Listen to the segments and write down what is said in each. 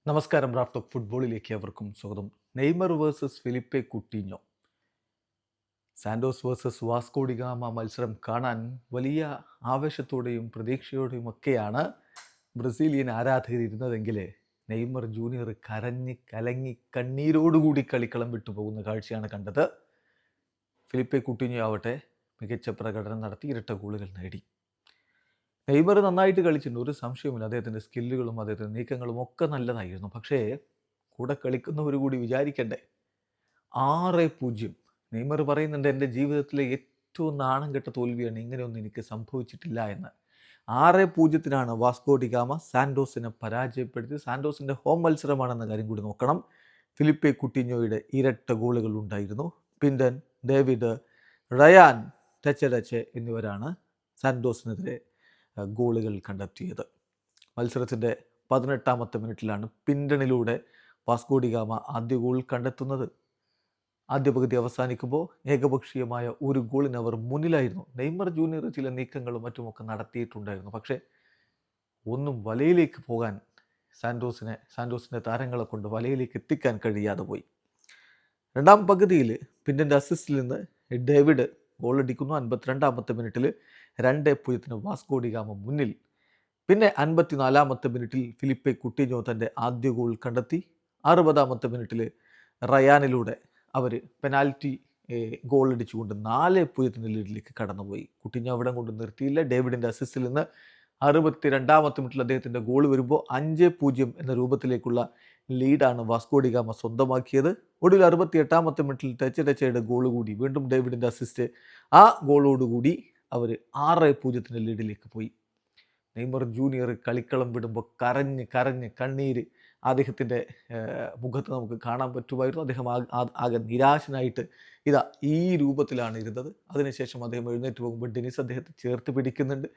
നമസ്കാരം. Raf talk ഫുട്ബോളിലേക്ക് അവർക്കും സ്വാഗതം. Neymar versus Philippe Coutinho, Santos versus Vasco da Gama മത്സരം കാണാൻ വലിയ ആവേശത്തോടെയും പ്രതീക്ഷയോടെയും ഒക്കെയാണ് ബ്രസീലിയൻ ആരാധകർ ഇരുന്നതെങ്കിൽ നെയ്മർ ജൂനിയർ കരഞ്ഞ് കലങ്ങി കണ്ണീരോടുകൂടി കളിക്കളം വിട്ടുപോകുന്ന കാഴ്ചയാണ് കണ്ടത്. ഫിലിപ്പെ കുട്ടീഞ്ഞോ ആവട്ടെ മികച്ച പ്രകടനം നടത്തി ഇരട്ട ഗോളുകൾ നേടി. നെയ്മർ നന്നായിട്ട് കളിച്ചിട്ടുണ്ട്, ഒരു സംശയവുമില്ല. അദ്ദേഹത്തിൻ്റെ സ്കില്ലുകളും അദ്ദേഹത്തിൻ്റെ നീക്കങ്ങളും ഒക്കെ നല്ലതായിരുന്നു. പക്ഷേ കൂടെ കളിക്കുന്നവർ കൂടി വിചാരിക്കണ്ടേ. 6-0. നെയ്മർ പറയുന്നുണ്ട്, എൻ്റെ ജീവിതത്തിലെ ഏറ്റവും നാണം കെട്ട തോൽവിയാണ്, ഇങ്ങനെയൊന്നും എനിക്ക് സംഭവിച്ചിട്ടില്ല എന്ന്. 6-0 വാസ്കോ ഡി ഗാമ സാന്റോസിനെ പരാജയപ്പെടുത്തി. സാന്റോസിൻ്റെ ഹോം മത്സരമാണെന്ന കാര്യം കൂടി നോക്കണം. ഫിലിപ്പെ കുട്ടീഞ്ഞോയുടെ ഇരട്ട ഗോളുകൾ ഉണ്ടായിരുന്നു. പിൻഡൻ, ഡേവിഡ്, റയാൻ ടച്ചഡച്ച് എന്നിവരാണ് സാന്റോസിനെതിരെ ഗോളുകൾ കണ്ടെത്തിയത്. മത്സരത്തിൻ്റെ 18ാമത്തെ മിനിറ്റിലാണ് പിൻഡണിലൂടെ വാസ്കോ ഡി ഗാമ ആദ്യ ഗോൾ കണ്ടെത്തുന്നത്. ആദ്യ പകുതി അവസാനിക്കുമ്പോൾ ഏകപക്ഷീയമായ ഒരു ഗോളിന് അവർ മുന്നിലായിരുന്നു. നെയ്മർ ജൂനിയർ ചില നീക്കങ്ങളും മറ്റുമൊക്കെ നടത്തിയിട്ടുണ്ടായിരുന്നു. പക്ഷേ ഒന്നും വലയിലേക്ക് പോകാൻ സാന്റോസിൻ്റെ താരങ്ങളെ കൊണ്ട് വലയിലേക്ക് എത്തിക്കാൻ കഴിയാതെ പോയി. രണ്ടാം പകുതിയിൽ പിന്നൻ്റെ അസിസ്റ്റിൽ നിന്ന് ഡേവിഡ് ഗോളടിക്കുന്നു. 52ാമത്തെ മിനിറ്റിൽ 2-0 വാസ്കോ ഡി ഗാമ മുന്നിൽ. പിന്നെ 54ാമത്തെ മിനിറ്റിൽ ഫിലിപ്പെ കുട്ടീഞ്ഞോ തൻ്റെ ആദ്യ ഗോൾ കണ്ടെത്തി. 60ാമത്തെ മിനിറ്റിൽ റയാനിലൂടെ അവർ പെനാൽറ്റി ഗോൾ അടിച്ചുകൊണ്ട് 4-0 ലീഡിലേക്ക് കടന്നുപോയി. കുട്ടീഞ്ഞോ അവിടെ കൊണ്ട് നിർത്തിയില്ല. ഡേവിഡിൻ്റെ അസിസ്റ്റിൽ നിന്ന് 62ാമത്തെ മിനിറ്റിൽ അദ്ദേഹത്തിൻ്റെ ഗോൾ വരുമ്പോൾ 5-0 എന്ന രൂപത്തിലേക്കുള്ള ലീഡാണ് വാസ്കോ ഡി ഗാമ സ്വന്തമാക്കിയത്. ഒടുവിൽ 68ാമത്തെ മിനിറ്റിൽ ടച്ചയുടെ ഗോൾ കൂടി, വീണ്ടും ഡേവിഡിൻ്റെ അസിസ്റ്റ്, ആ ഗോളോടുകൂടി അവർ 6-0 ലീഡിലേക്ക് പോയി. നെയ്മർ ജൂനിയർ കളിക്കളം വിടുമ്പോൾ കരഞ്ഞ് കണ്ണീര് അദ്ദേഹത്തിൻ്റെ മുഖത്ത് നമുക്ക് കാണാൻ പറ്റുമായിരുന്നു. അദ്ദേഹം ആകെ നിരാശനായിട്ട് ഇതാ ഈ രൂപത്തിലാണ് ഇരുന്നത്. അതിനുശേഷം അദ്ദേഹം എഴുന്നേറ്റ് പോകുമ്പോൾ ഡെനിസ് അദ്ദേഹത്തെ ചേർത്ത് പിടിക്കുന്നുണ്ട്.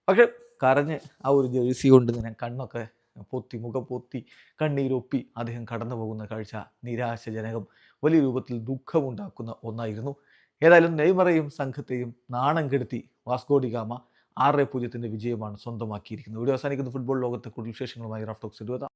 പക്ഷേ കരഞ്ഞ് ആ ഒരു ജേഴ്സി കൊണ്ട് ഇങ്ങനെ കണ്ണൊക്കെ പൊത്തി, മുഖം പൊത്തി, കണ്ണീരൊപ്പി അദ്ദേഹം കടന്നു പോകുന്ന കാഴ്ച നിരാശജനകം, വലിയ രൂപത്തിൽ ദുഃഖമുണ്ടാക്കുന്ന ഒന്നായിരുന്നു. ഏതായാലും നെയ്മറേയും സംഘത്തെയും നാണം കെടുത്തി വാസ്കോ ഡി ഗാമ 6-0 വിജയമാണ് സ്വന്തമാക്കിയിരിക്കുന്നത്. വീഡിയോ അവസാനിക്കുന്ന ഫുട്ബോൾ ലോകത്തെ കൂടുതൽ വിശേഷങ്ങളുമായി റാഫ് ടോക്സ്.